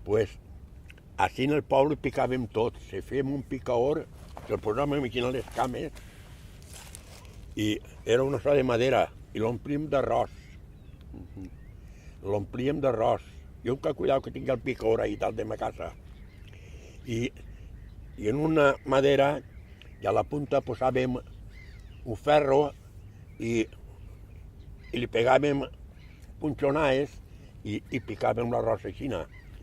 Pues, així en el poble picàvem tot. Se fèiem un picaor, el posàvem aquí a les cames, i era una sola de madera, i l'omplíem d'arròs. L'omplíem d'arròs. Jo que cuidado que tingui el picaor ahí dalt de ma casa. I en una madera, i a la punta posàvem un ferro i li pegàvem punxonades i picàvem l'arròs així.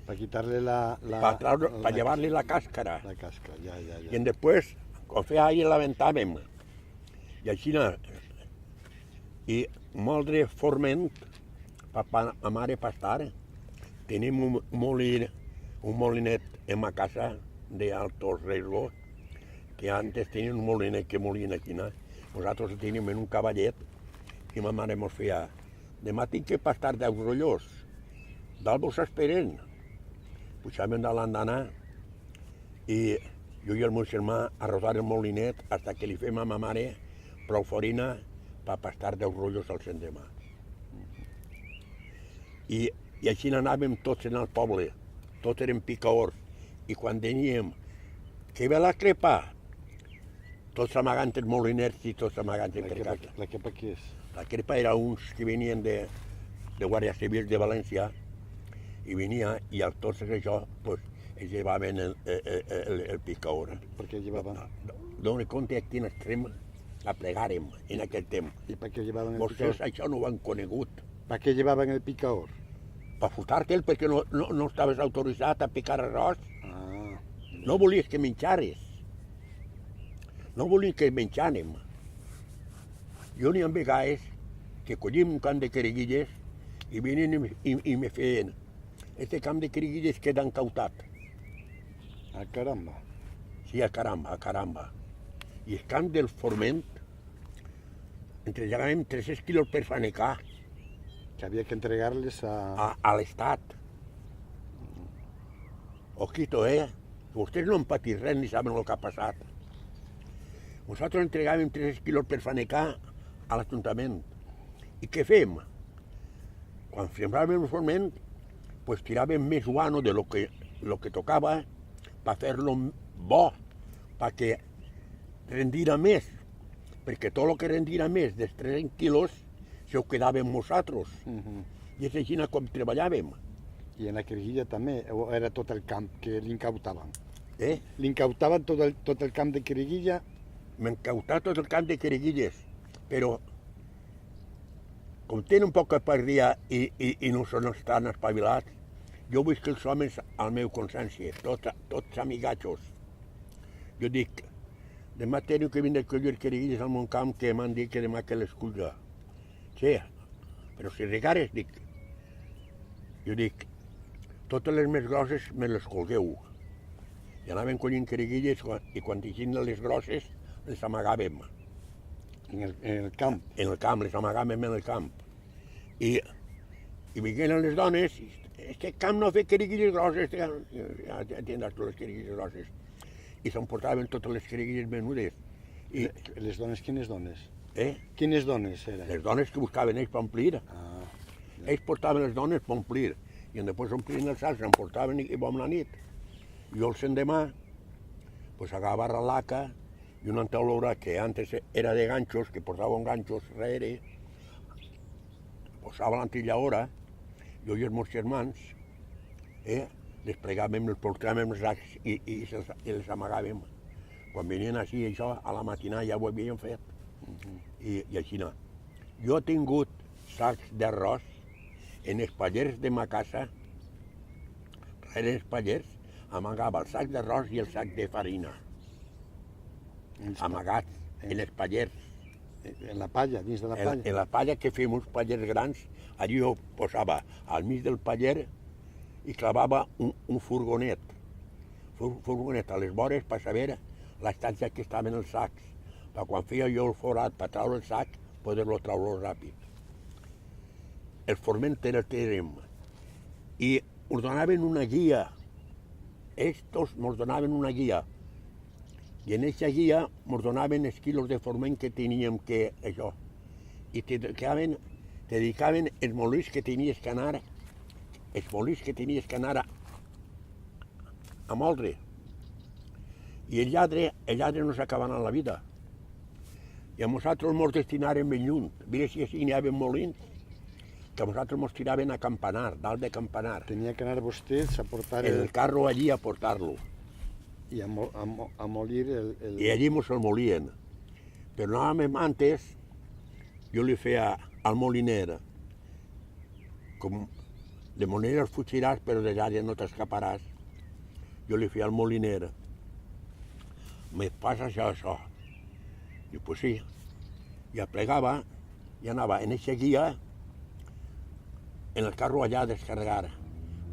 Para quitarle Per llevar-li la càscara. La cáscara, ya. I després, quan feia ahir, l'aventàvem. I així, i moldre forment, ma mare pastar. Tenim un molinet en ma casa d'altos riesgos, que antes tenien un molinet que molien aquí. Nosaltres teníem en un cavallet i ma mare mos feia: demà tinc que pastar 10 rotllos, dalt vos esperen. Pujàvem de l'andana i jo i el meu germà a rodar el molinet fins que li fem a ma mare prou farina per pastar 10 rotllos al l'endemà. I així anàvem tots en el poble, tots érem picaors, i quan teníem que ve la crepa, tots amagant els molinets i tots amagant per casa. ¿La crepa qué es? La crepa era uns que venien de Guàrdia Civil de València, i venia, i a tots això, pues, ells llevaven el picaor. ¿Por qué llevaban? Dóna compte aquí en extrem aplegàrem en aquell temps. ¿Y para qué llevaban el Vostès picador? això no ho han conegut. ¿Para qué llevaban el picador? Per fotar-te'l perquè no estaves autoritzat a picar arròs. Ah, No volies que menjares. No volien que menjàrem. Jo n'hi ha vegades que collim un camp de queriguilles i venien i me feien: este camp de queriguilles queda encautat. ah, caramba. Sí, a caramba. I el camp del forment, entregàvem 300 quilos per fanecar Que había que entregarles a l'Estat. Ojito, Vostès no han patit res ni saben el que ha passat. Nosaltres entregàvem 300 quilos per fanecar a l'Ajuntament. I què fem? Quan sembràvem el forment, pues tiràvem més guano de lo que tocava per fer-lo bo, perquè rendira més. Perquè tot el que rendira més dels 300 quilos se ho quedàvem nosaltres. I és així com treballàvem. Y en la queriguilla también, o era todo el camp que le incautaban. Eh? Le incautaban todo el camp de queriguilla. M'encautà tot el camp de queriguilles, però com tenen poca per dia i no són tan espavilats, jo vull que els homes, al meu consciència, tots amigatxos, jo dic: demà teniu que vindre a collir queriguilles al mon camp, que m'han dit que demà que les culga. Sí, però si regares, jo dic, totes les més grosses me les colgueu. I anàvem collint queriguilles i quan deixin les grosses les amagàvem. En el camp. En el camp, les amagàvem en el camp. I venien les dones: aquest camp no fa queriguilles grosses, ja tindràs tu les queriguilles grosses. I s'emportaven totes les queriguilles menudes. I, ¿Les dones? ¿Quiénes dones? eh? ¿Quiénes dones eran? Les dones que buscaven ells per omplir. Ah, Ells portaven les dones per omplir. I després omplien els sacs, s'emportaven i vam la nit. Jo el l'endemà, pues agafava la laca i una entaulora que antes era de ganxos, que portaven ganxos darrere, posava l'antillaora, jo i els meus germans, les plegàvem, els portàvem els sacs i les amagàvem. Quan venien així, això, a la matinada ja ho havíem fet. I així no. Jo he tingut sacs d'arròs en els pallers de ma casa, darrere els pallers, amagava el sac d'arròs i el sac de farina, amagats en els pallers. En la palla, dins de la palla. En la palla, que fèiem uns pallers grans, allí jo posava al mig del paller i clavava un furgonet a les vores per saber l'estància que estaven els sacs, per quan feia jo el forat per treure el sac, poder-lo treure ràpid. El forment era el tèrem i us donaven una guia. Estos nos donaven una guia. I en aquesta guia ens donaven els quilos de forment que teníem que això. I te dedicaven els molins que tenies que anar a moldre. I el lladre no s'acaba en la vida. I a nosaltres ens destinaren ben lluny. Mira si així n'hi havia molins, que a nosaltres ens tiraven a campanar, dalt de campanar. Tenia que anar vostès a portar El carro allí a portar-lo. i a molir el... I allí ens el molien. Però anàvem antes, jo li feia al moliner, com de moneres fugiràs, però de lladre no t'escaparàs. Jo li feia al moliner, me passa això. Diu, pues sí. I aplegava i anava en eixa guia en el carro allà a descarregar.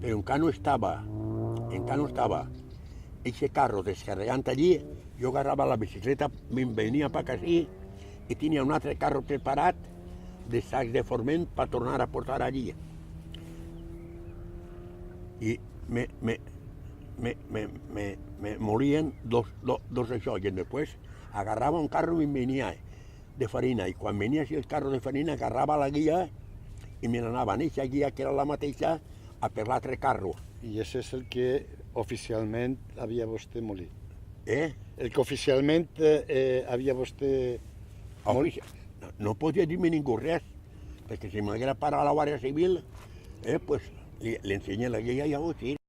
Però encara no estava eixe carro descarregant allí, jo agarrava la bicicleta, me'n venia per aquí i tenia un altre carro preparat de sacs de forment per tornar a portar allí. I me molien dos això, i després agarrava un carro i me'n venia de farina, i quan venia així el carro de farina agarrava la guia i me n'anava en eixa guia, que era la mateixa, a per l'altre carro. I això és el que oficialment havia vostè molit. El que oficialment havia vostè... No podia dir-me ningú res, perquè si m'haguera parat a la Guàrdia Civil, pues li ensenyé la guia i ja ho sé.